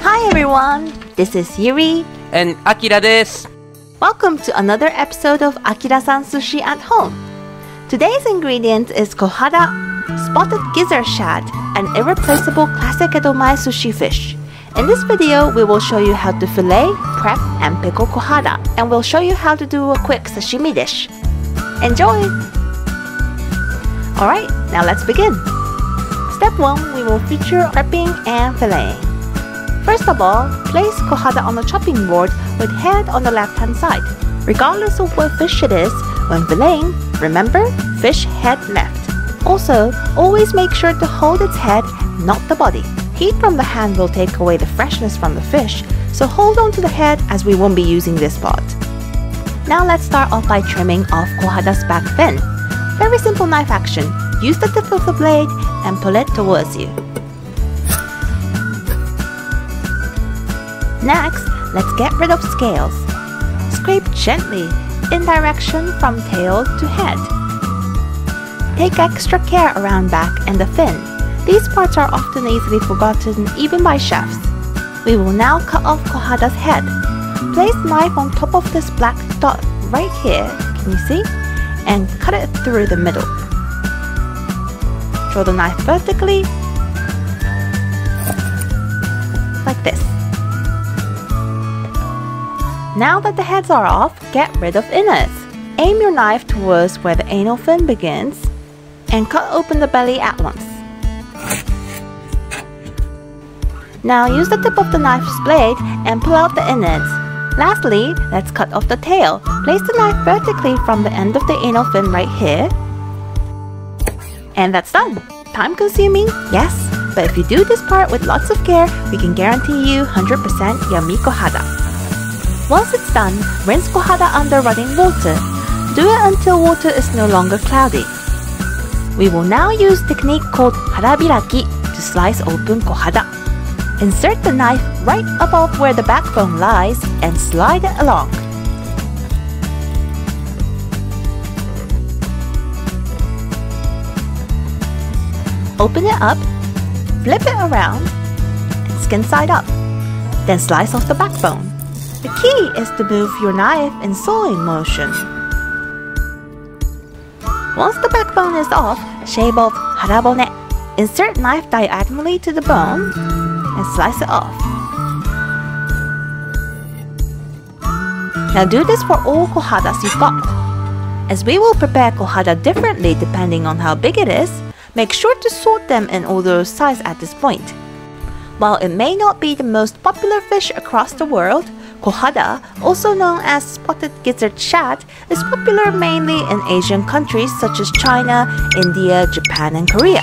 Hi everyone, this is Yuri and Akira です。 Welcome to another episode of Akira-san Sushi at Home. Today's ingredient is Kohada, spotted gizzard shad, an irreplaceable classic edomae sushi fish. In this video, we will show you how to fillet, prep, and pickle Kohada, and we'll show you how to do a quick sashimi dish. Enjoy! Alright, now let's begin. Step 1, we will feature prepping and filleting. First of all, place Kohada on the chopping board with head on the left-hand side. Regardless of what fish it is, when filleting, remember, fish head left. Also, always make sure to hold its head, not the body. Heat from the hand will take away the freshness from the fish, so hold on to the head as we won't be using this part. Now let's start off by trimming off Kohada's back fin. Very simple knife action. Use the tip of the blade and pull it towards you. Next, let's get rid of scales. Scrape gently in direction from tail to head. Take extra care around back and the fin. These parts are often easily forgotten even by chefs. We will now cut off Kohada's head. Place the knife on top of this black dot right here, can you see? And cut it through the middle. Draw the knife vertically, like this. Now that the heads are off, get rid of innards. Aim your knife towards where the anal fin begins and cut open the belly at once. Now use the tip of the knife's blade and pull out the innards. Lastly, let's cut off the tail. Place the knife vertically from the end of the anal fin right here. And that's done. Time consuming? Yes. But if you do this part with lots of care, we can guarantee you 100% yummy Kohada. Once it's done, rinse Kohada under running water. Do it until water is no longer cloudy. We will now use a technique called harabiraki to slice open Kohada. Insert the knife right above where the backbone lies and slide it along. Open it up, flip it around, and skin side up. Then slice off the backbone. The key is to move your knife in sawing motion. Once the backbone is off, shave off harabone. Insert knife diagonally to the bone and slice it off. Now do this for all Kohadas you've got. As we will prepare Kohada differently depending on how big it is, make sure to sort them in order of size at this point. While it may not be the most popular fish across the world, Kohada, also known as spotted gizzard shad, is popular mainly in Asian countries such as China, India, Japan, and Korea.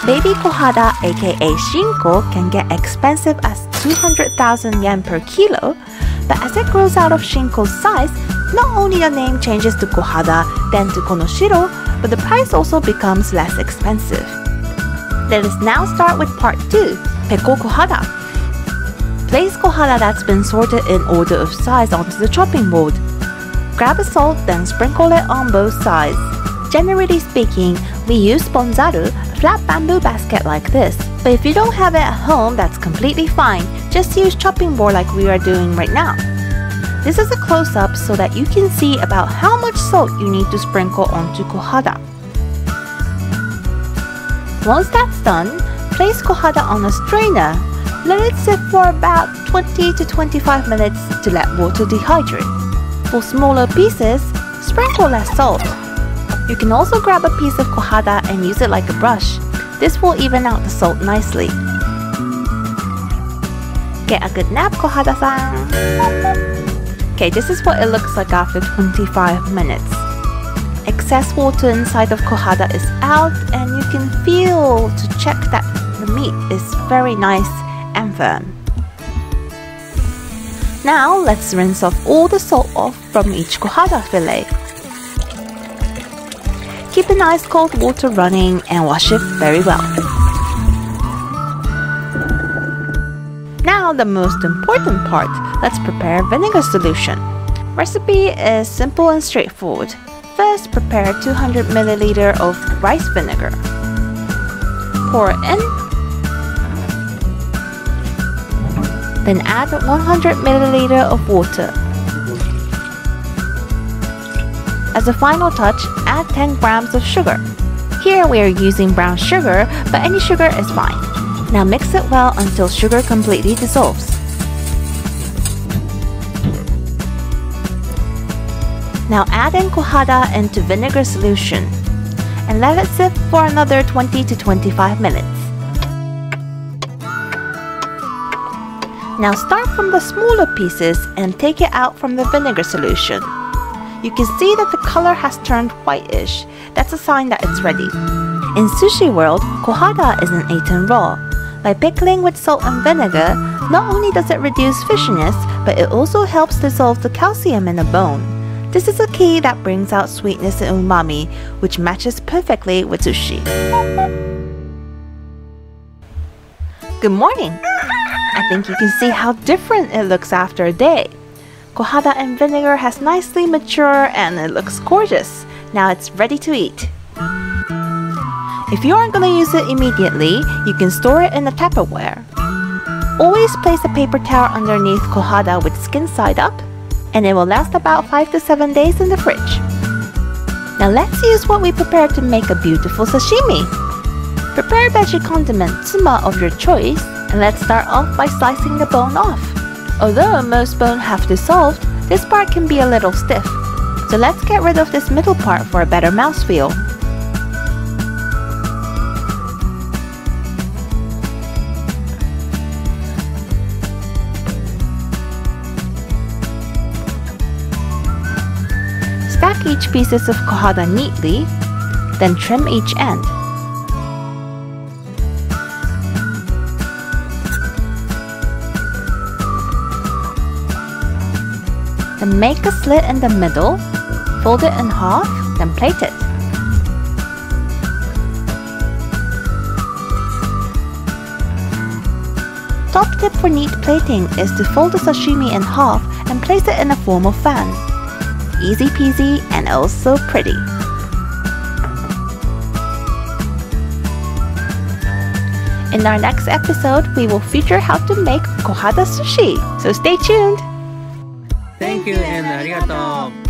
Baby Kohada, aka Shinko, can get expensive as 200,000 yen per kilo, but as it grows out of Shinko's size, not only the name changes to Kohada, then to Konoshiro, but the price also becomes less expensive. Let us now start with part 2, pickle Kohada. Place Kohada that's been sorted in order of size onto the chopping board. Grab a salt, then sprinkle it on both sides. Generally speaking, we use bonzaru, a flat bamboo basket like this. But if you don't have it at home, that's completely fine. Just use chopping board like we are doing right now. This is a close-up so that you can see about how much salt you need to sprinkle onto Kohada. Once that's done, place Kohada on a strainer. Let it sit for about 20 to 25 minutes to let water dehydrate. For smaller pieces, sprinkle less salt. You can also grab a piece of Kohada and use it like a brush. This will even out the salt nicely. Get a good nap, Kohada-san! Okay, this is what it looks like after 25 minutes. Excess water inside of Kohada is out and you can feel to check that the meat is very nice and firm. Now let's rinse off all the salt off from each Kohada fillet. Keep the ice cold water running and wash it very well. Now the most important part, let's prepare vinegar solution. Recipe is simple and straightforward. First, prepare 200 ml of rice vinegar. Pour it in. Then add 100 ml of water. As a final touch, add 10 grams of sugar. Here we are using brown sugar, but any sugar is fine. Now mix it well until sugar completely dissolves. Now add in Kohada into vinegar solution and let it sit for another 20 to 25 minutes. Now start from the smaller pieces and take it out from the vinegar solution. You can see that the color has turned whitish. That's a sign that it's ready. In sushi world, Kohada isn't eaten raw. By pickling with salt and vinegar, not only does it reduce fishiness, but it also helps dissolve the calcium in the bone. This is a key that brings out sweetness and umami, which matches perfectly with sushi. Good morning! I think you can see how different it looks after a day. Kohada and vinegar has nicely matured and it looks gorgeous. Now it's ready to eat. If you aren't going to use it immediately, you can store it in a Tupperware. Always place a paper towel underneath Kohada with skin side up, and it will last about 5 to 7 days in the fridge. Now let's use what we prepared to make a beautiful sashimi. Prepare veggie condiment Tsima of your choice, and let's start off by slicing the bone off. Although most bones have dissolved, this part can be a little stiff. So let's get rid of this middle part for a better mouthfeel. Stack each pieces of Kohada neatly, then trim each end. Then make a slit in the middle, fold it in half, then plate it. Top tip for neat plating is to fold the sashimi in half and place it in a form of fan. Easy peasy and also pretty. In our next episode, we will feature how to make Kohada sushi, so stay tuned! Thank you and ありがとう